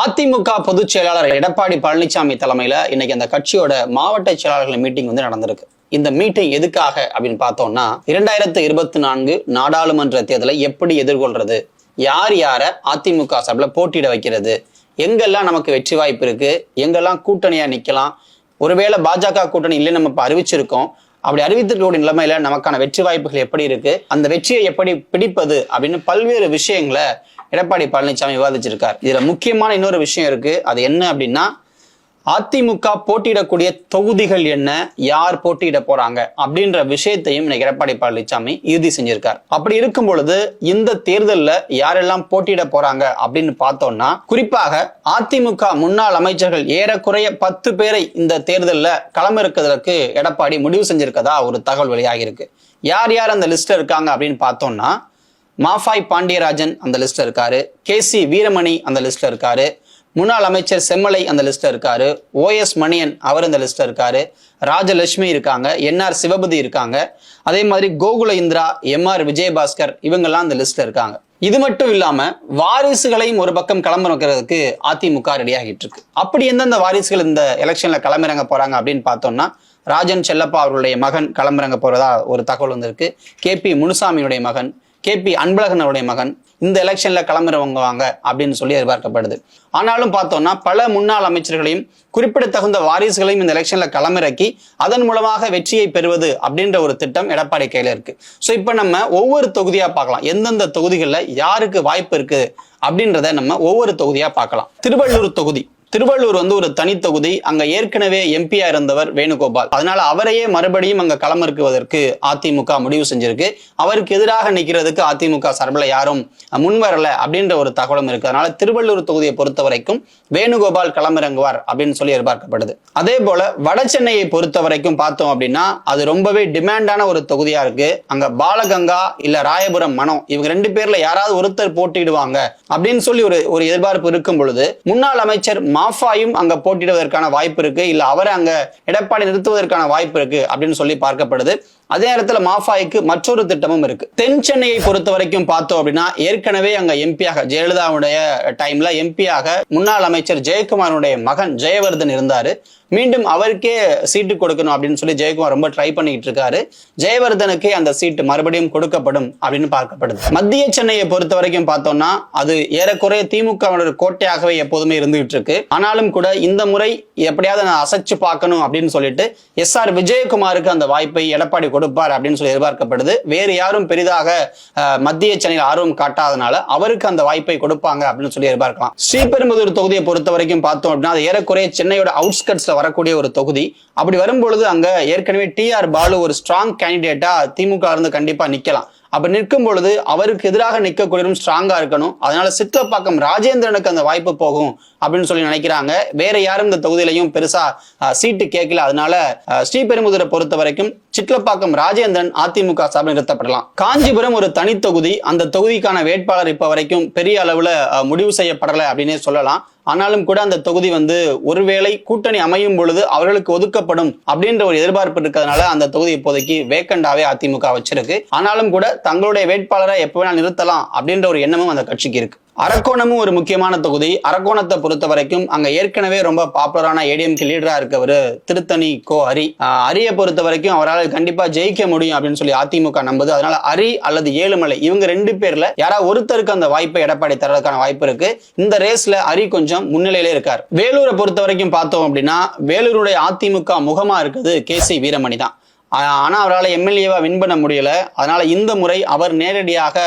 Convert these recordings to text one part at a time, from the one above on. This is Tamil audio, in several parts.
அதிமுக பொதுச் செயலாளர் எடப்பாடி பழனிசாமி தலைமையில இன்னைக்கு அந்த கட்சியோட மாவட்ட செயலாளர்கள் மீட்டிங் நடந்திருக்கு. இந்த மீட்டிங் எதுக்காக அப்படின்னு பார்த்தோம்னா 2024 நாடாளுமன்ற தேர்தலை எப்படி எதிர்கொள்றது, யார் யார அதிமுக சார்பில் போட்டியிட வைக்கிறது, எங்கெல்லாம் நமக்கு வெற்றி வாய்ப்பு இருக்கு, எங்கெல்லாம் கூட்டணியா நிக்கலாம், ஒருவேளை பாஜக கூட்டணி இல்லைன்னு நம்ம இப்ப அறிவிச்சிருக்கோம், அப்படி அறிவித்திருக்கக்கூடிய நிலைமையில நமக்கான வெற்றி வாய்ப்புகள் எப்படி இருக்கு, அந்த வெற்றியை எப்படி பிடிப்பது அப்படின்னு பல்வேறு விஷயங்களை எடப்பாடி பழனிசாமி விவாதிச்சிருக்கார். இதுல முக்கியமான இன்னொரு விஷயம் இருக்கு. அது என்ன அப்படின்னா, அதிமுக போட்டியிடக்கூடிய தொகுதிகள் என்ன, யார் போட்டியிட போறாங்க அப்படின்ற விஷயத்தையும் இன்னைக்கு எடப்பாடி பழனிசாமி இறுதி செஞ்சிருக்கார். அப்படி இருக்கும் பொழுது இந்த தேர்தலில் யாரெல்லாம் போட்டியிட போறாங்க அப்படின்னு பார்த்தோம்னா, குறிப்பாக அதிமுக முன்னாள் அமைச்சர்கள் ஏறக்குறைய 10 பேரை இந்த தேர்தலில் களமிறக்குவதற்கு எடப்பாடி முடிவு செஞ்சிருக்கதா ஒரு தகவல் வெளியாகி இருக்கு. யார் யார் அந்த லிஸ்ட்ல இருக்காங்க அப்படின்னு பார்த்தோம்னா, மாஃபாய் பாண்டியராஜன் அந்த லிஸ்ட்ல இருக்காரு, கேசி வீரமணி அந்த லிஸ்ட்ல இருக்காரு, முன்னாள் அமைச்சர் செம்மலை அந்த லிஸ்ட்ல இருக்காரு, ஓஎஸ் மணியன் அவர் அந்த லிஸ்ட்ல இருக்காரு, ராஜலட்சுமி இருக்காங்க, என்ஆர் சிவபதி இருக்காங்க, அதே மாதிரி கோகுல இந்திரா, எம்ஆர் விஜயபாஸ்கர் இவங்கெல்லாம் அந்த லிஸ்ட்ல இருக்காங்க. இது மட்டும் இல்லாம வாரிசுகளையும் ஒரு பக்கம் களமிறக்கிறதுக்கு அதிமுக ரெடி ஆகிட்டு இருக்கு. அப்படி எந்தெந்த வாரிசுகள் இந்த எலெக்ஷன்ல களமிறங்க போறாங்க அப்படின்னு பார்த்தோம்னா, ராஜன் செல்லப்பா அவர்களுடைய மகன் களமிறங்க போறதா ஒரு தகவல் வந்திருக்கு. KP முனுசாமியுடைய மகன், KP அன்பழகன் அவருடைய மகன் இந்த எலெக்ஷன்ல களமிறங்குவாங்க அப்படின்னு சொல்லி எதிர்பார்க்கப்படுது. ஆனாலும் பார்த்தோம்னா பல முன்னாள் அமைச்சர்களையும் குறிப்பிடத்தகுந்த வாரிசுகளையும் இந்த எலெக்ஷன்ல களமிறக்கி அதன் மூலமாக வெற்றியை பெறுவது அப்படின்ற ஒரு திட்டம் எடப்பாடி கையில இருக்கு. ஸோ இப்போ நம்ம ஒவ்வொரு தொகுதியா பார்க்கலாம், எந்தெந்த தொகுதிகளில் யாருக்கு வாய்ப்பு இருக்கு அப்படின்றத நம்ம ஒவ்வொரு தொகுதியா பார்க்கலாம். திருவள்ளூர் தொகுதி, திருவள்ளூர் ஒரு தனி தொகுதி. அங்க ஏற்கனவே எம்பியா இருந்தவர் வேணுகோபால், அதனால அவரையே மறுபடியும் அங்க களமிறக்குவதற்கு அதிமுக முடிவு செஞ்சிருக்கு. அவருக்கு எதிராக நிற்கிறதுக்கு அதிமுக சார்பில் யாரும் முன்வரல அப்படின்ற ஒரு தகவலும் இருக்கு. அதனால திருவள்ளூர் தொகுதியை பொறுத்த வரைக்கும் வேணுகோபால் களமிறங்குவார் அப்படின்னு சொல்லி எதிர்பார்க்கப்படுது. அதே போல வட சென்னையை பொறுத்த வரைக்கும் பார்த்தோம் அப்படின்னா அது ரொம்பவே டிமாண்டான ஒரு தொகுதியா இருக்கு. அங்க பாலகங்கா இல்ல ராயபுரம் மனோ இவங்க 2 பேர்ல யாராவது ஒருத்தர் போட்டியிடுவாங்க அப்படின்னு சொல்லி ஒரு எதிர்பார்ப்பு இருக்கும் பொழுது, முன்னாள் அமைச்சர் மாஃபாயும் அங்க போட்டியிடுவதற்கான வாய்ப்பு இருக்கு, இல்ல அவரை அங்க எடப்பாடி நிறுத்துவதற்கான வாய்ப்பு இருக்கு அப்படின்னு சொல்லி பார்க்கப்படுது. அதே நேரத்துல மாஃபாய்க்கு மற்றொரு திட்டமும் இருக்கு. தென் சென்னையை பொறுத்த வரைக்கும் பார்த்தோம் அப்படின்னா ஏற்கனவே அங்க எம்பியாக ஜெயலலிதாவுடைய டைம்ல எம்பியாக முன்னாள் அமைச்சர் ஜெயக்குமாருடைய மகன் ஜெயவர்தன் இருந்தாரு. மீண்டும் அவருக்கே சீட்டு கொடுக்கணும் அப்படின்னு சொல்லி ஜெயக்குமார் ரொம்ப ட்ரை பண்ணிட்டு இருக்காரு. ஜெயவர்தனுக்கே அந்த சீட்டு மறுபடியும் கொடுக்கப்படும் அப்படின்னு பார்க்கப்படுது. மத்திய சென்னையை பொறுத்த வரைக்கும் பார்த்தோம்னா அது ஏறக்குறைய திமுக கோட்டையாகவே எப்போதுமே இருந்துகிட்டு இருக்கு. ஆனாலும் கூட இந்த முறை எப்படியாவது நான் அசைச்சு பார்க்கணும் அப்படின்னு சொல்லிட்டு SR விஜயகுமாருக்கு அந்த வாய்ப்பை எடப்பாடி கொடுப்பார் அப்படின்னு சொல்லி எதிர்பார்க்கப்படுது. வேறு யாரும் பெரிதாக மத்திய சென்னையில் ஆர்வம் காட்டாதனால அவருக்கு அந்த வாய்ப்பை கொடுப்பாங்க அப்படின்னு சொல்லி எதிர்பார்க்கலாம். ஸ்ரீபெரும்புதூர் தொகுதியை பொறுத்த வரைக்கும் பார்த்தோம் அப்படின்னா அது ஏறக்குறைய சென்னையோட அவுட்ஸ்கட்ஸ்ல வரக்கூடிய ஒரு தொகுதி. அப்படி வரும்பொழுது அங்க ஏற்கனவே TR பாலு ஒரு ஸ்ட்ராங் கேண்டிடேட்டா திமுக இருந்து கண்டிப்பா நிக்கலாம். அப்படி நிற்கும் பொழுது அவருக்கு எதிராக நிற்கக்கூடியவரும் ஸ்ட்ராங்கா இருக்கணும். அதனால சிட்லப்பாக்கம் ராஜேந்திரனுக்கு அந்த வாய்ப்பு போகும் அப்படின்னு சொல்லி நினைக்கிறாங்க. வேற யாரும் இந்த தொகுதியிலையும் பெருசா சீட்டு கேட்கல. அதனால ஸ்ரீபெரும்புதூரை பொறுத்த வரைக்கும் சிட்லப்பாக்கம் ராஜேந்திரன் அதிமுக சார்பில் நிறுத்தப்படலாம். காஞ்சிபுரம் ஒரு தனி தொகுதி. அந்த தொகுதிக்கான வேட்பாளர் இப்ப வரைக்கும் பெரிய அளவுல முடிவு செய்யப்படலை அப்படின்னே சொல்லலாம். ஆனாலும் கூட அந்த தொகுதி ஒருவேளை கூட்டணி அமையும் பொழுது அவர்களுக்கு ஒதுக்கப்படும் அப்படின்ற ஒரு எதிர்பார்ப்பு இருக்கிறதுனால அந்த தொகுதி இப்போதைக்கு வேக்கண்டாவே அதிமுக வச்சிருக்கு. ஆனாலும் கூட தங்களுடைய வேட்பாளரை எப்ப வேணா நிறுத்தலாம் அப்படின்ற ஒரு எண்ணமும் அந்த கட்சிக்கு இருக்கு. அரக்கோணமும் ஒரு முக்கியமான தொகுதி. அரக்கோணத்தை பொறுத்த வரைக்கும் அங்க ஏற்கனவே ரொம்ப பாப்புலரான ADMK லீடரா இருக்கவர் திருத்தணி கோ ஹரி. ஹரியை பொறுத்த வரைக்கும் அவரால் கண்டிப்பா ஜெயிக்க முடியும் அப்படின்னு சொல்லி அதிமுக நம்புது. அதனால ஹரி அல்லது ஏழுமலை இவங்க 2 பேர்ல யாராவது ஒருத்தருக்கு அந்த வாய்ப்பை எடப்பாடி தரதுக்கான வாய்ப்பு இருக்கு. இந்த ரேஸ்ல ஹரி கொஞ்சம் முன்னிலையிலே இருக்கார். வேலூரை பொறுத்த வரைக்கும் பார்த்தோம் அப்படின்னா வேலூருடைய அதிமுக முகமா இருக்குது KC வீரமணி தான். ஆனா அவரால் MLA-வா வின் பண்ண முடியல. அதனால இந்த முறை அவர் நேரடியாக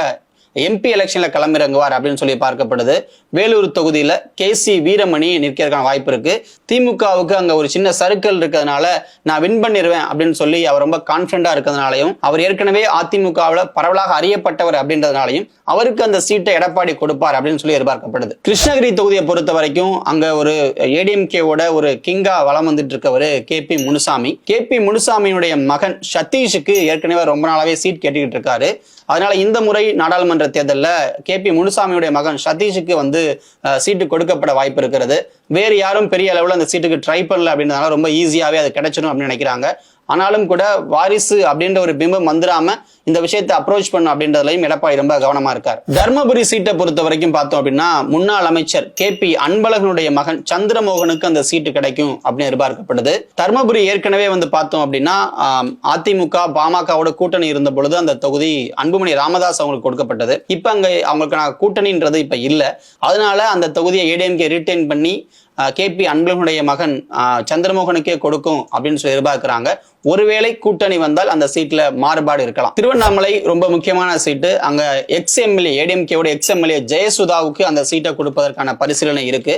MP எலெக்ஷன்ல களமிறங்குவார் அப்படின்னு சொல்லி பார்க்கப்படுது. வேலூர் தொகுதியில KC வீரமணி நிற்கிறதுக்கான வாய்ப்பு இருக்கு. திமுகவுக்கு அங்க ஒரு சின்ன சர்க்கிள் இருக்கிறதுனால நான் வின் பண்ணிடுவேன் அப்படின்னு சொல்லி அவர் ரொம்ப கான்பிடண்டா இருக்கிறதுனாலையும் அவர் ஏற்கனவே அதிமுகவில் பரவலாக அறியப்பட்டவர் அப்படின்றதுனாலையும் அவருக்கு அந்த சீட்டை எடப்பாடி கொடுப்பார் அப்படின்னு சொல்லி எதிர்பார்க்கப்படுது. கிருஷ்ணகிரி தொகுதியை பொறுத்த வரைக்கும் அங்க ஒரு ADMK-வோட ஒரு கிங்கா வளம் வந்துட்டு இருக்கவர் KP முனுசாமி. KP முனுசாமியினுடைய மகன் சதீஷுக்கு ஏற்கனவே ரொம்ப நாளாவே சீட் கேட்டுக்கிட்டு இருக்காரு. அதனால இந்த முறை நாடாளுமன்ற தேர்தலில் KP முனுசாமியுடைய மகன் சதீஷுக்கு சீட்டு கொடுக்கப்பட வாய்ப்பு இருக்கிறது. வேறு யாரும் பெரிய அளவில் அந்த சீட்டுக்கு ட்ரை பண்ணல அப்படின்றதுனால ரொம்ப ஈஸியாவே அது கிடைச்சிடும் அப்படின்னு நினைக்கிறாங்க. ஆனாலும் கூட வாரிசு அப்படின்ற ஒரு பிம்பம் வந்துடாம இந்த விஷயத்தை அப்ரோச் பண்ணும் அப்படின்றதுலையும் எடப்பாடி ரொம்ப கவனமா இருக்கார். தர்மபுரி சீட்டை பொறுத்த வரைக்கும் பார்த்தோம் அப்படின்னா முன்னாள் அமைச்சர் KP அன்பழகனுடைய மகன் சந்திரமோகனுக்கு அந்த சீட்டு கிடைக்கும் அப்படின்னு எதிர்பார்க்கப்படுது. தர்மபுரி ஏற்கனவே வந்து பார்த்தோம் அப்படின்னா அதிமுக பாமகவோட கூட்டணி இருந்த பொழுது அந்த தொகுதி அன்புமணி ராமதாஸ் அவங்களுக்கு கொடுக்கப்பட்டது. இப்ப அங்க அவங்களுக்கு கூட்டணின்றது இப்ப இல்ல. அதனால அந்த தொகுதியை ஏடிஎம்கே ரீட்டைன் பண்ணி KP அன்பழகனுடைய மகன் சந்திரமோகனுக்கே கொடுக்கும் அப்படின்னு சொல்லி எதிர்பார்க்கிறாங்க. ஒருவேளை கூட்டணி வந்தால் அந்த சீட்ல மாறுபாடு இருக்கலாம். திருவண்ணாமலை ரொம்ப முக்கியமான சீட்டு. அங்க எக்ஸ்எம்எல்ஏ ஏடிஎம்கேவோட எக்ஸ்எம்எல்ஏ ஜெயசுதாவுக்கு அந்த சீட்டை கொடுப்பதற்கான பரிசீலனை இருக்கு.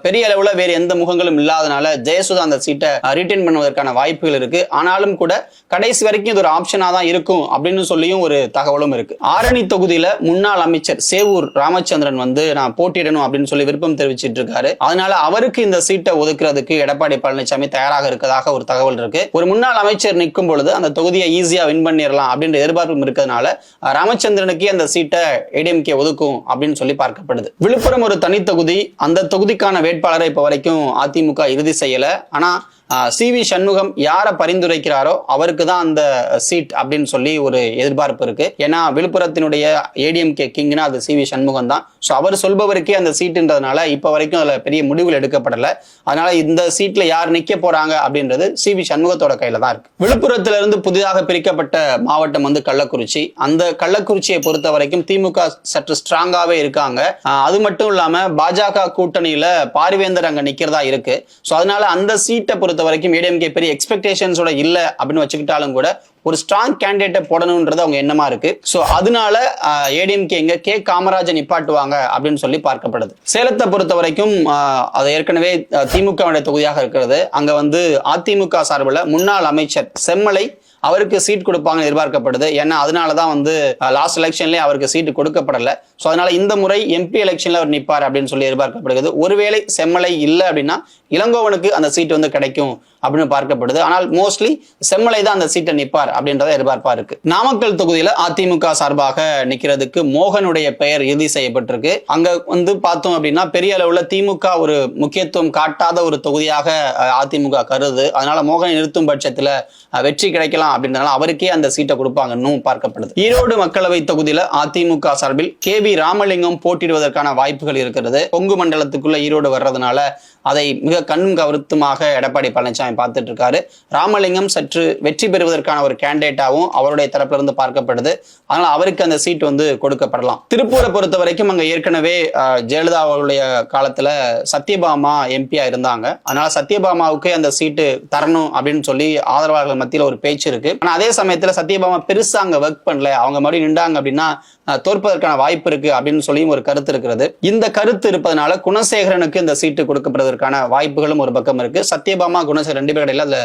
பெரிய அளவுல வேறு எந்த முகங்களும் இல்லாதனால ஜெயசுதா அந்த சீட்டை ரிட்டைன் பண்ணுவதற்கான வாய்ப்புகள் இருக்கு. ஆனாலும் கூட கடைசி வரைக்கும் இது ஒரு ஆப்ஷனா தான் இருக்கும் அப்படின்னு சொல்லியும் ஒரு தகவலும் இருக்கு. ஆரணி தொகுதியில முன்னாள் அமைச்சர் சேவூர் ராமச்சந்திரன் வந்து நான் போட்டியிடணும் அப்படின்னு சொல்லி விருப்பம் தெரிவிச்சிட்டு இருக்காரு. அதனால அவருக்கு இந்த சீட்டை ஒதுக்குறதுக்கு எடப்பாடி பழனிசாமி தயாராக இருக்கிறதாக ஒரு தகவல் இருக்கு. ஒரு முன்னாள் அமைச்சர் நிற்கும் பொழுது அந்த தொகுதியை ஈஸியா வின் பண்ணிடலாம் அப்படின்ற எதிர்பார்ப்பு இருக்கிறதுனால ராமச்சந்திரனுக்கு அந்த சீட்டை ஏடிஎம்கே ஒதுக்கும் அப்படின்னு சொல்லி பார்க்கப்படுது. விழுப்புரம் ஒரு தனி தொகுதி. அந்த தொகுதிக்கான வேட்பாளரை இப்ப வரைக்கும் அதிமுக இறுதி செய்யல. ஆனா CV சண்முகம் யாரை பரிந்துரைக்கிறாரோ அவருக்கு தான் அந்த சீட் அப்படின்னு சொல்லி ஒரு எதிர்பார்ப்பு இருக்கு. ஏன்னா விழுப்புரத்தினுடைய ஏடிஎம்கே கிங்னா அது CV சண்முகம் தான். ஸோ அவர் சொல்பவருக்கே அந்த சீட்டுன்றதுனால இப்ப வரைக்கும் அதுல பெரிய முடிவுகள் எடுக்கப்படல. அதனால இந்த சீட்ல யார் நிக்க போறாங்க அப்படின்றது CV சண்முகத்தோட கையில தான் இருக்கு. விழுப்புரத்துல இருந்து புதிதாக பிரிக்கப்பட்ட மாவட்டம் வந்து கள்ளக்குறிச்சி. அந்த கள்ளக்குறிச்சியை பொறுத்த வரைக்கும் திமுக சற்று ஸ்ட்ராங்காவே இருக்காங்க. அது மட்டும் இல்லாம பாஜக கூட்டணியில பாரிவேந்தர் அங்க நிக்கிறதா இருக்கு. ஸோ அதனால அந்த சீட்டை பொறுத்த வரைக்கும் ஏடிஎம்கே பெரிய எக்ஸ்பெக்டேஷன்ஸோட இல்ல அப்படின்னு வச்சுக்கிட்டாலும் கூட ஒரு ஸ்ட்ராங் கேண்டிடேட்டை போடணும்ன்றது அவங்க எண்ணமா இருக்கு. சோ அதனால ஏடிஎம்கே இங்க கே காமராஜர் நிப்பாட்டுவாங்க அப்படின்னு சொல்லி பார்க்கப்படுது. சேலத்தை பொறுத்த வரைக்கும் அது ஏற்கனவே திமுக தொகுதியாக இருக்கிறது. அங்க வந்து அதிமுக சார்பில் முன்னாள் அமைச்சர் செம்மலை அவருக்கு சீட் கொடுப்பாங்கன்னு எதிர்பார்க்கப்படுது. ஏன்னா அதனாலதான் வந்து லாஸ்ட் எலெக்ஷன்லயே அவருக்கு சீட்டு கொடுக்கப்படல. சோ அதனால இந்த முறை MP எலெக்ஷன்ல அவர் நிப்பார் அப்படின்னு சொல்லி எதிர்பார்க்கப்படுகிறது. ஒருவேளை செம்மலை இல்லை அப்படின்னா இளங்கோவனுக்கு அந்த சீட் வந்து கிடைக்கும் அப்படின்னு பார்க்கப்படுது. ஆனால் மோஸ்ட்லி செம்மலை தான் அந்த சீட்டை நிப்பார் அப்படின்றத எதிர்பார்ப்பா இருக்கு. நாமக்கல் தொகுதியில அதிமுக சார்பாக நிக்கிறதுக்கு மோகனுடைய பெயர் இறுதி செய்யப்பட்டிருக்கு. அங்க வந்து பார்த்தோம் அப்படின்னா பெரிய அளவுல திமுக ஒரு முக்கியத்துவம் காட்டாத ஒரு தொகுதியாக அதிமுக கருது. அதனால மோகனை நிறுத்தும் பட்சத்துல வெற்றி கிடைக்கலாம் அப்படின்றதுனால அவருக்கே அந்த சீட்டை கொடுப்பாங்கன்னு பார்க்கப்படுது. ஈரோடு மக்களவை தொகுதியில அதிமுக சார்பில் KV ராமலிங்கம் போட்டியிடுவதற்கான வாய்ப்புகள் இருக்கிறது. கொங்கு மண்டலத்துக்குள்ள ஈரோடு வர்றதுனால அதை மிக கண்ணும் கருத்துமாக எடப்பாடி பழனிசாமி பார்த்துட்டு இருக்காரு. ராமலிங்கம் சற்று வெற்றி பெறுவதற்கான ஒரு கேண்டிடேட்டாவும் அவருடைய தரப்புல இருந்து பார்க்கப்படுது. அதனால அவருக்கு அந்த சீட் வந்து கொடுக்கப்படலாம். திருப்பூரை பொறுத்த வரைக்கும் அங்க ஏற்கனவே ஜெயலலிதா அவருடைய காலத்துல சத்யபாமா MP-யா இருந்தாங்க. அதனால சத்யபாமாவுக்கு அந்த சீட்டு தரணும் அப்படின்னு சொல்லி ஆதரவாளர்கள் மத்தியில ஒரு பேச்சு இருக்கு. ஆனா அதே சமயத்துல சத்யபாமா பெருசா அங்க ஒர்க் பண்ணல, அவங்க மறுபடியும் நின்றாங்க அப்படின்னா தோற்பதற்கான வாய்ப்பு இருக்கு அப்படின்னு சொல்லியும் ஒரு கருத்து இருக்கிறது. இந்த கருத்து இருப்பதனால குணசேகரனுக்கு இந்த சீட்டு கொடுக்கப்படுவதற்கான வாய்ப்புகளும் ஒரு பக்கம் இருக்கு. சத்யபாமா குணசேகரன் ரெண்டு பேர் இடையில அதுல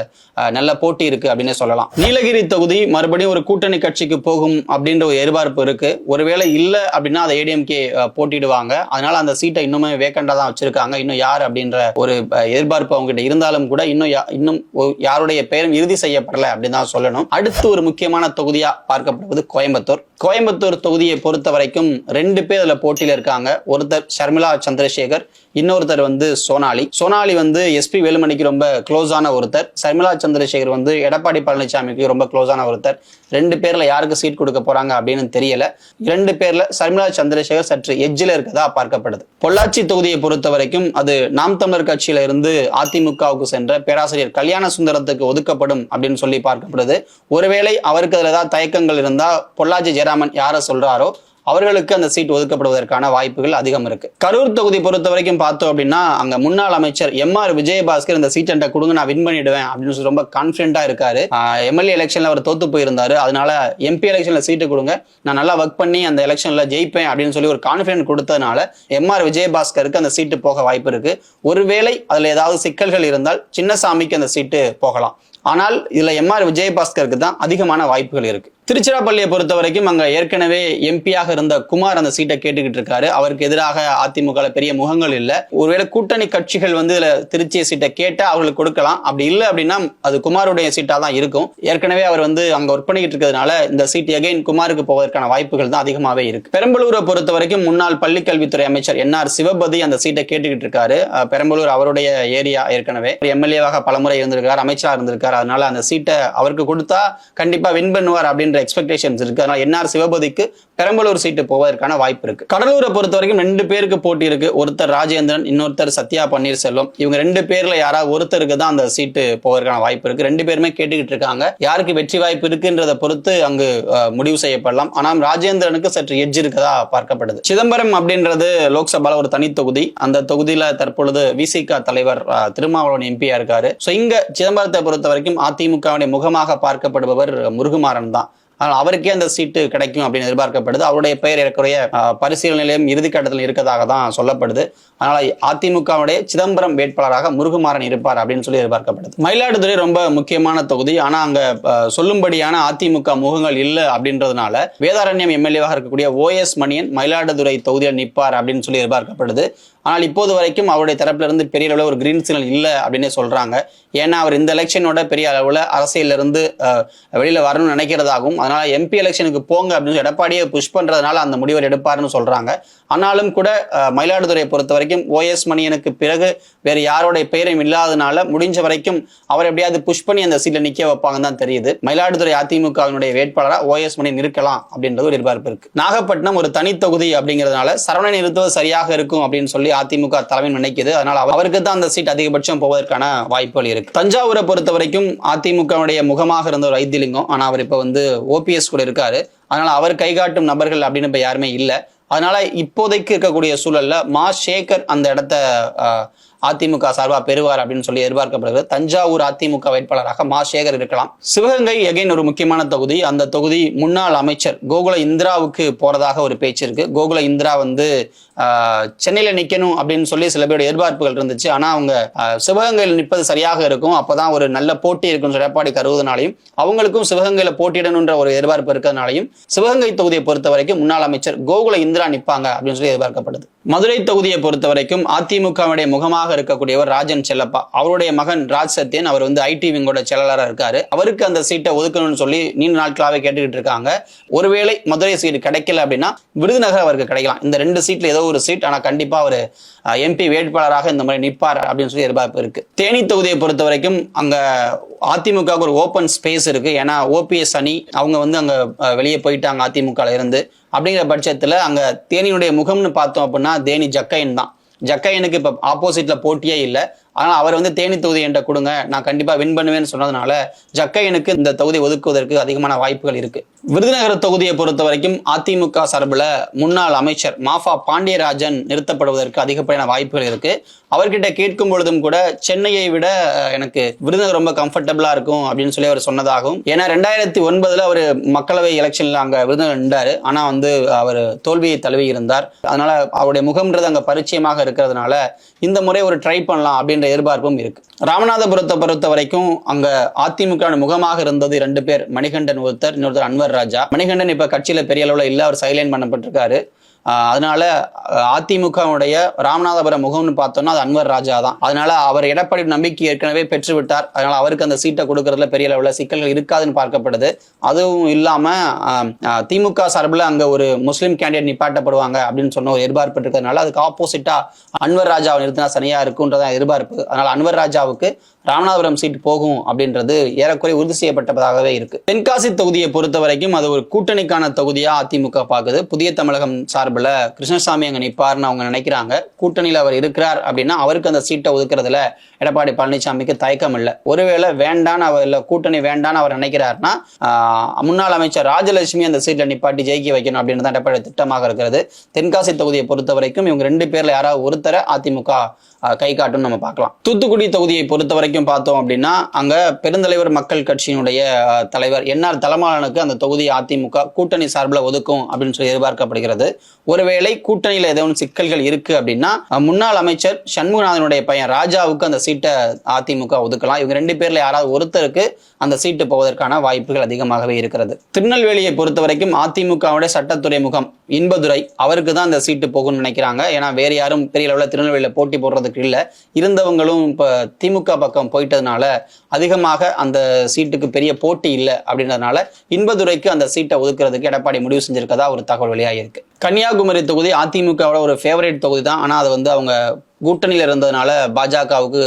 நல்ல போட்டி இருக்கு அப்படின்னு சொல்லலாம். நீலகிரி தொகுதி மறுபடியும் ஒரு கூட்டணி கட்சிக்கு போகும் அப்படின்ற ஒரு எதிர்பார்ப்பு இருக்கு. ஒருவேளை இல்ல அப்படின்னா அதை ஏடிஎம்கே போட்டிடுவாங்க. அதனால அந்த சீட்டை இன்னுமே வேக்கண்டா தான் வச்சிருக்காங்க. இன்னும் யார் அப்படின்ற ஒரு எதிர்பார்ப்பு அவங்க கிட்ட இருந்தாலும் கூட இன்னும் யாருடைய பெயரும் இறுதி செய்யப்படல அப்படின்னு தான் சொல்லணும். அடுத்து ஒரு முக்கியமான தொகுதியா பார்க்கப்படுவது கோயம்புத்தூர். கோயம்புத்தூர் தொகுதியை பொறுத்த வரைக்கும் 2 பேர் அதுல போட்டியில இருக்காங்க. ஒருத்தர் ஷர்மிளா சந்திரசேகர், இன்னொருத்தர் வந்து சோனாலி வந்து SP வேலுமணிக்கு ரொம்ப க்ளோஸான ஒருத்தர். ஷர்மிளா சந்திரசேகர் வந்து எடப்பாடி பழனிசாமிக்கு ரொம்ப க்ளோஸான ஒருத்தர். 2 பேர்ல யாருக்கு சீட் கொடுக்க போறாங்க அப்படின்னு தெரியல. 2 பேர்ல ஷர்மிளா சந்திரசேகர் சற்று எட்ஜில் இருக்கதா பார்க்கப்படுது. பொள்ளாச்சி தொகுதியை பொறுத்த வரைக்கும் அது நாம் தமிழர் கட்சியில இருந்து அதிமுகவுக்கு சென்ற பேராசிரியர் கல்யாண சுந்தரத்துக்கு ஒதுக்கப்படும் அப்படின்னு சொல்லி பார்க்கப்படுது. ஒருவேளை அவருக்கு அதுல ஏதாவது தயக்கங்கள் இருந்தா பொள்ளாச்சி ஜெயராமன் யாரை சொல்றாரோ அவர்களுக்கு அந்த சீட் ஒதுக்கப்படுவதற்கான வாய்ப்புகள் அதிகம் இருக்கு. கரூர் தொகுதி பொறுத்த வரைக்கும் பார்த்தோம் அப்படின்னா அங்க முன்னாள் அமைச்சர் MR விஜயபாஸ்கர் இந்த சீட் என்கிட்ட கொடுங்க, நான் வின் பண்ணிடுவேன் அப்படின்னு சொல்லி ரொம்ப கான்பிடண்டா இருக்காரு. MLA எலெக்ஷன்ல அவர் தோத்து போயிருந்தாரு. அதனால MP எலெக்ஷன்ல சீட்டு கொடுங்க, நான் நல்லா ஒர்க் பண்ணி அந்த எலெக்ஷன்ல ஜெயிப்பேன் அப்படின்னு சொல்லி ஒரு கான்பிடன்ட் கொடுத்ததுனால MR விஜயபாஸ்கருக்கு அந்த சீட்டு போக வாய்ப்பு இருக்கு. ஒருவேளை அதுல ஏதாவது சிக்கல்கள் இருந்தால் சின்னசாமிக்கு அந்த சீட்டு போகலாம். ஆனால் இதுல MR விஜயபாஸ்கருக்கு தான் அதிகமான வாய்ப்புகள் இருக்கு. திருச்சிராப்பள்ளியை பொறுத்த வரைக்கும் அங்க ஏற்கனவே MP-யாக இருந்த குமார் அந்த சீட்டை கேட்டுக்கிட்டு இருக்காரு. அவருக்கு எதிராக அதிமுக பெரிய முகங்கள் இல்ல. ஒருவேளை கூட்டணி கட்சிகள் வந்து இதுல திருச்சி சீட்டை கேட்டா அவர்களுக்கு கொடுக்கலாம். அப்படி இல்லை அப்படின்னா அது குமாருடைய சீட்டா தான் இருக்கும். ஏற்கனவே அவர் வந்து அங்க ஒர்க் பண்ணிக்கிட்டு இருக்கிறதுனால இந்த சீட் எகைன் குமாருக்கு போவதற்கான வாய்ப்புகள் தான் அதிகமாவே இருக்கு. பெரம்பலூரை பொறுத்த வரைக்கும் முன்னாள் பள்ளிக்கல்வித்துறை அமைச்சர் NR சிவபதி அந்த சீட்டை கேட்டுக்கிட்டு இருக்காரு. பெரம்பலூர் அவருடைய ஏரியா. ஏற்கனவே MLA-வாக பலமுறை இருந்திருக்காரு, அமைச்சராக இருந்திருக்காரு. இருக்காரு. அதனால அந்த சீட்டை அவருக்கு கொடுத்தா கண்டிப்பா வின் பண்ணுவார் அப்படின்ற எக்ஸ்பெக்டேஷன்ஸ் இருக்கு. அதனால என்ஆர் சிவபதிக்கு பெரம்பலூர் சீட்டு போவதற்கான வாய்ப்பு இருக்கு. கடலூரை பொறுத்த வரைக்கும் 2 பேருக்கு போட்டி இருக்கு. ஒருத்தர் ராஜேந்திரன், இன்னொருத்தர் சத்யா பன்னீர்செல்வம். இவங்க 2 பேர்ல யாராவது ஒருத்தருக்கு தான் அந்த சீட்டு போவதற்கான வாய்ப்பு இருக்கு. 2 பேருமே கேட்டுக்கிட்டு இருக்காங்க. யாருக்கு வெற்றி வாய்ப்பு இருக்குன்றத பொறுத்து அங்கு முடிவு செய்யப்படலாம். ஆனால் ராஜேந்திரனுக்கு சற்று எட்ஜ் இருக்கதா பார்க்கப்படுது. சிதம்பரம் அப்படின்றது லோக்சபால ஒரு தனி தொகுதி. அந்த தொகுதியில தற்பொழுது விசிக தலைவர் திருமாவளவன் எம்பியா இருக்காரு. சோ இங்க சிதம்பரத்தை பொறுத்த வரைக்கும் அதிமுகவுடைய முகமாக பார்க்கப்படுபவர் முருகுமாறன் தான். ஆனால் அவருக்கே அந்த சீட்டு கிடைக்கும் அப்படின்னு எதிர்பார்க்கப்படுது. அவருடைய பெயர் ஏறக்குறைய பரிசீலனையிலும் இறுதிக்கட்டத்தில் இருக்கதாக தான் சொல்லப்படுது. அதனால அதிமுகவுடைய சிதம்பரம் வேட்பாளராக முருகுமாறன் இருப்பார் அப்படின்னு சொல்லி எதிர்பார்க்கப்படுது. மயிலாடுதுறை ரொம்ப முக்கியமான தொகுதி. ஆனா அங்க சொல்லும்படியான அதிமுக முகங்கள் இல்லை அப்படின்றதுனால வேதாரண்யம் எம்எல்ஏவாக இருக்கக்கூடிய OS மணியன் மயிலாடுதுறை தொகுதியில் நிற்பார் அப்படின்னு சொல்லி எதிர்பார்க்கப்படுது. ஆனால் இப்போது வரைக்கும் அவருடைய தரப்புல இருந்து பெரிய அளவில் ஒரு கிரீன் சிக்னல் இல்லை அப்படின்னு சொல்றாங்க. ஏன்னா அவர் இந்த எலெக்ஷனோட பெரிய அளவில் அரசியல இருந்து வெளியில வரணும்னு நினைக்கிறதாகவும், அதனால MP எலெக்ஷனுக்கு போங்க அப்படின்னு எடப்பாடியை புஷ் பண்றதுனால அந்த முடிவை எடுப்பாருன்னு சொல்றாங்க. ஆனாலும் கூட மயிலாடுதுறையை பொறுத்த வரைக்கும் OS மணியனுக்கு பிறகு வேறு யாரோடைய பெயரும் இல்லாதனால முடிஞ்ச வரைக்கும் அவர் எப்படியாவது புஷ் பண்ணி அந்த சீட்ல நிக்க வைப்பாங்க தான் தெரியுது. மயிலாடுதுறை அதிமுகவினுடைய வேட்பாளராக OS மணியன் இருக்கலாம் அப்படின்றது ஒரு எதிர்பார்ப்பு இருக்கு. நாகப்பட்டினம் ஒரு தனி தொகுதி அப்படிங்கிறதுனால சரவணனை நிறுத்துவது சரியாக இருக்கும் அப்படின்னு சொல்லி அதிமுக தலைமை நினைக்குது. அதனால அவருக்கு தான் அந்த சீட் அதிகபட்சம் போவதற்கான வாய்ப்புகள் இருக்கு. தஞ்சாவூரை பொறுத்த வரைக்கும் அதிமுகவுடைய முகமாக இருந்த ஒரு வைத்திலிங்கம், ஆனா அவர் இப்ப OPS கூட இருக்காரு. அதனால அவர் கைகாட்டும் நபர்கள் அப்படின்னு இப்ப யாருமே இல்லை. அதனால இப்போதைக்கு இருக்கக்கூடிய சூழல்ல மா சேகர் அந்த இடத்த அதிமுக சார்பா பெறுவார் அப்படின்னு சொல்லி எதிர்பார்க்கப்படுகிறது. தஞ்சாவூர் அதிமுக வேட்பாளராக மா சேகர் இருக்கலாம். சிவகங்கை எகைன் ஒரு முக்கியமான தொகுதி. அந்த தொகுதி முன்னாள் அமைச்சர் கோகுல இந்திராவுக்கு போறதாக ஒரு பேச்சு இருக்கு. கோகுல இந்திரா சென்னையில நிக்கணும் அப்படின்னு சொல்லி சில பேருடைய எதிர்பார்ப்புகள் இருந்துச்சு. ஆனா அவங்க சிவகங்கையில் நிற்பது சரியாக இருக்கும், அப்பதான் ஒரு நல்ல போட்டி இருக்குன்னு எடப்பாடி கருதுனாலையும் அவங்களுக்கும் சிவகங்கையில போட்டியிடணுன்ற ஒரு எதிர்பார்ப்பு இருக்கிறதுனாலையும் சிவகங்கை தொகுதியை பொறுத்த வரைக்கும் முன்னாள் அமைச்சர் கோகுல இந்திரா நிற்பாங்க அப்படின்னு சொல்லி எதிர்பார்க்கப்படுது. மதுரை தொகுதியை பொறுத்த வரைக்கும் அதிமுகவுடைய முகமாக இருக்கக்கூடியவர் ராஜன் செல்லப்பா. அவருடைய மகன் ராஜ் சத்யன் அவர் IT விங்கோட செயலாளராக இருக்காரு. அவருக்கு அந்த சீட்டை ஒதுக்கணும்னு சொல்லி நீண்ட நாட்களாகவே கேட்டுக்கிட்டு இருக்காங்க. ஒருவேளை மதுரை சீட்டு கிடைக்கல அப்படின்னா விருதுநகர் அவருக்கு கிடைக்கலாம். இந்த 2 சீட்ல ஏதோ ஒரு சீட், ஆனா கண்டிப்பா அவர் MP வேட்பாளராக இந்த மாதிரி நிற்பார் அப்படின்னு சொல்லி எதிர்பார்ப்பு இருக்கு. தேனி தொகுதியை பொறுத்த வரைக்கும் அங்க அதிமுக ஒரு ஓப்பன் ஸ்பேஸ் இருக்கு. ஏன்னா OPS அணி அவங்க அங்க வெளியே போயிட்டாங்க அதிமுக இருந்து. அப்படிங்கிற பட்சத்துல அங்க தேனியுடைய முகம்னு பார்த்தோம் அப்படின்னா தேனி ஜக்கையன் தான். ஜக்கையனுக்கு இப்ப ஆப்போசிட்ல போட்டியே இல்லை. ஆனா அவர் தேனி தொகுதி என்ற கொடுங்க, நான் கண்டிப்பா வின் பண்ணுவேன்னு சொன்னதுனால ஜக்கையனுக்கு இந்த தொகுதி ஒதுக்குவதற்கு அதிகமான வாய்ப்புகள் இருக்கு. விருதுநகர் தொகுதியை பொறுத்த வரைக்கும் அதிமுக சார்பில் முன்னாள் அமைச்சர் மாஃபா பாண்டியராஜன் நிறுத்தப்படுவதற்கு அதிகப்படியான வாய்ப்புகள் இருக்கு. அவர்கிட்ட கேட்கும் பொழுதும் கூட சென்னையை விட எனக்கு விருதுநகர் ரொம்ப கம்ஃபர்டபுளா இருக்கும் அப்படின்னு சொல்லி அவர் சொன்னதாகவும், ஏன்னா 2009 அவர் மக்களவை எலெக்ஷன்ல அங்க விருதுநகர் நின்றாரு. ஆனா அவர் தோல்வியை தழுவி இருந்தார். அதனால அவருடைய முகம்ன்றது அங்க பரிச்சயமாக இருக்கிறதுனால இந்த முறை ஒரு ட்ரை பண்ணலாம் அப்படின்ற எதிர்பார்ப்பும் இருக்கு. ராமநாதபுரத்தை பொறுத்த வரைக்கும் அங்க அதிமுக முகமாக இருந்தது 2 பேர், மணிகண்டன் ஒருத்தர், இன்னொருத்தர் அன்வர் ராஜா. மணிகண்டன் இப்ப கட்சியில பெரிய அளவுல இல்ல, அவர் சைலைன் பண்ணப்பட்டிருக்காரு. அதனால அதிமுகவுடைய ராமநாதபுரம் முகம்னு பார்த்தோம்னா அது அன்வர் ராஜா தான். அதனால அவர் எடப்பாடி நம்பிக்கை ஏற்கனவே பெற்று விட்டார். அதனால அவருக்கு அந்த சீட்டை கொடுக்கறதுல பெரிய அளவுல சிக்கல்கள் இருக்காதுன்னு பார்க்கப்படுது. அதுவும் இல்லாம திமுக சார்பில் அங்க ஒரு முஸ்லீம் கேண்டிடேட் நிப்பாட்டப்படுவாங்க அப்படின்னு சொன்ன ஒரு எதிர்பார்ப்பு இருக்கிறதுனால அதுக்கு ஆப்போசிட்டா அன்வர் ராஜாவை நிறுத்தினா சரியா இருக்குன்றதான் எதிர்பார்ப்பு. அதனால அன்வர் ராஜாவுக்கு ராமநாதபுரம் சீட் போகும் அப்படின்றது ஏறக்குறை உறுதி செய்யப்பட்டதாகவே இருக்கு. தென்காசி தொகுதியை பொறுத்த வரைக்கும் அது ஒரு கூட்டணிக்கான தொகுதியா அதிமுக பார்க்குது. புதிய தமிழகம் சார்பில் கிருஷ்ணசாமி அங்க நிற்பார்னு அவங்க நினைக்கிறாங்க. கூட்டணியில் அவர் இருக்கிறார் அப்படின்னா அவருக்கு அந்த சீட்டை ஒதுக்குறதுல எடப்பாடி பழனிசாமிக்கு தயக்கம் இல்லை. ஒருவேளை வேண்டான்னு அவர் இல்லை கூட்டணி வேண்டான்னு அவர் நினைக்கிறாருன்னா முன்னாள் அமைச்சர் ராஜலட்சுமி அந்த சீட்ல நிப்பாட்டி ஜெயிக்க வைக்கணும் அப்படின்னு தான் எடப்பாடி திட்டமாக இருக்கிறது. தென்காசி தொகுதியை பொறுத்த வரைக்கும் இவங்க 2 பேர்ல யாராவது ஒருத்தரை அதிமுக கை காட்டும் நம்ம பார்க்கலாம். தூத்துக்குடி தொகுதியை பொறுத்த வரைக்கும் பார்த்தோம் அப்படின்னா அங்க பெருந்தலைவர் மக்கள் கட்சியினுடைய தலைவர் என்ஆர் தலமாளனுக்கு அந்த தொகுதியை அதிமுக கூட்டணி சார்பில் ஒதுக்கும் அப்படின்னு சொல்லி எதிர்பார்க்கப்படுகிறது. ஒருவேளை கூட்டணியில ஏதோ சிக்கல்கள் இருக்கு அப்படின்னா முன்னாள் அமைச்சர் சண்முகநாதனுடைய பையன் ராஜாவுக்கு அந்த சீட்டை அதிமுக ஒதுக்கலாம். இவங்க 2 பேர்ல யாராவது ஒருத்தருக்கு அந்த சீட்டு போவதற்கான வாய்ப்புகள் அதிகமாகவே இருக்கிறது. திருநெல்வேலியை பொறுத்த வரைக்கும் அதிமுகவுடைய சட்டத்துறை முகம் இன்பதுரை, அவருக்கு தான் அந்த சீட்டு போகும்னு நினைக்கிறாங்க. ஏன்னா வேற யாரும் பெரிய அளவில் திருநெல்வேலியில போட்டி போடுறதுக்கு இல்லை. இருந்தவங்களும் இப்ப திமுக பக்கம் போயிட்டதுனால அதிகமாக அந்த சீட்டுக்கு பெரிய போட்டி இல்லை அப்படின்றதுனால இன்பதுரைக்கு அந்த சீட்டை ஒதுக்குறதுக்கு எடப்பாடி முடிவு செஞ்சிருக்கதா ஒரு தகவல் வெளியாகி இருக்கு. கன்னியாகுமரி தொகுதி அதிமுகவோட ஒரு ஃபேவரேட் தொகுதி தான். ஆனால் அது வந்து அவங்க கூட்டணியில் இருந்ததுனால பாஜகவுக்கு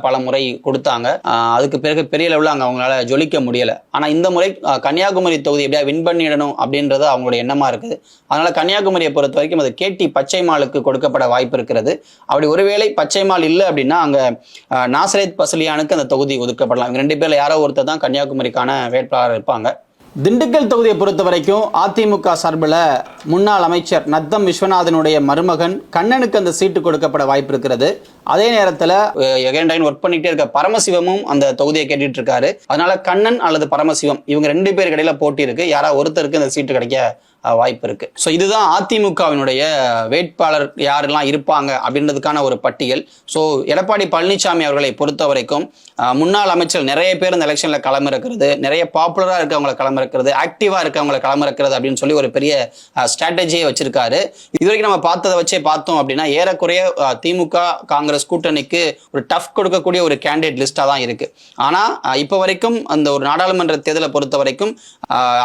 பல முறை கொடுத்தாங்க. அதுக்கு பிறகு பெரிய லெவலில் அங்கே அவங்களால ஜொலிக்க முடியலை. ஆனால் இந்த முறை கன்னியாகுமரி தொகுதி எப்படியா வின் பண்ணிடணும் அப்படின்றது அவங்களுடைய எண்ணமாக இருக்குது. அதனால கன்னியாகுமரியை பொறுத்த வரைக்கும் அது கேடி பச்சைமாலுக்கு கொடுக்கப்பட வாய்ப்பு இருக்கிறது. அப்படி ஒருவேளை பச்சைமால் இல்லை அப்படின்னா அங்கே நாசரேத் பசலியானுக்கு அந்த தொகுதி ஒதுக்கப்படலாம். இவங்க 2 பேர்ல யாரோ ஒருத்தர் தான் கன்னியாகுமரிக்கான வேட்பாளர் இருப்பாங்க. திண்டுக்கல் தொகுதியை பொறுத்த வரைக்கும் அதிமுக சார்பில் முன்னாள் அமைச்சர் நத்தம் விஸ்வநாதனுடைய மருமகன் கண்ணனுக்கு அந்த சீட்டு கொடுக்கப்பட வாய்ப்பு இருக்கிறது. அதே நேரத்தில் எகைன் ஒர்க் பண்ணிட்டே இருக்க பரமசிவமும் அந்த தொகுதியை கேட்டுட்டு இருக்காரு. அதனால கண்ணன் அல்லது பரமசிவம் இவங்க 2 பேருக்கு இடையில போட்டி இருக்கு. யாரா ஒருத்தருக்கு அந்த சீட்டு கிடைக்க வாய்ப்பு இருக்கு. ஸோ இதுதான் அதிமுகவினுடைய வேட்பாளர் யாரெல்லாம் இருப்பாங்க அப்படின்றதுக்கான ஒரு பட்டியல். ஸோ எடப்பாடி பழனிசாமி அவர்களை பொறுத்த வரைக்கும் முன்னாள் அமைச்சர் நிறைய பேர் இந்த எலெக்ஷன்ல களமிறக்கிறது, நிறைய பாப்புலரா இருக்கவங்களை களமிறக்கிறது, ஆக்டிவா இருக்கவங்களை களமிறக்கிறது அப்படின்னு சொல்லி ஒரு பெரிய ஸ்ட்ராட்டஜியை வச்சிருக்காரு. இது வரைக்கும் நம்ம பார்த்ததை வச்சே பார்த்தோம் அப்படின்னா ஏறக்குறைய திமுக காங்கிரஸ் கூட்டணிக்கு ஒரு டஃப் கொடுக்கக்கூடிய ஒரு கேண்டிடேட் லிஸ்டா தான் இருக்கு. ஆனா இப்போ வரைக்கும் அந்த ஒரு நாடாளுமன்ற தேர்தலை பொறுத்த வரைக்கும்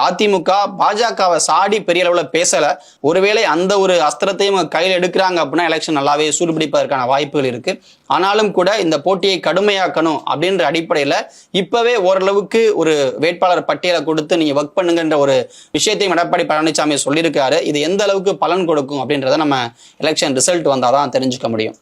அதிமுக பாஜகவை சாடி பெரிய அளவில் பேசல. ஒருவேளை அந்த ஒரு அஸ்திரத்தையும் கையில் எடுக்கிறாங்க அப்படின்னா எலெக்ஷன் நல்லாவே சூடுபிடிப்பதற்கான வாய்ப்புகள் இருக்கு. ஆனாலும் கூட இந்த போட்டியை கடுமையாக்கணும் அப்படின்ற அடிப்படையில் இப்பவே ஓரளவுக்கு ஒரு வேட்பாளர் பட்டியலை கொடுத்து நீங்க ஒர்க் பண்ணுங்கன்ற ஒரு விஷயத்தையும் எடப்பாடி பழனிசாமி சொல்லியிருக்காரு. இது எந்த அளவுக்கு பலன் கொடுக்கும் அப்படின்றத நம்ம எலெக்ஷன் ரிசல்ட் வந்தாதான் தெரிஞ்சுக்க முடியும்.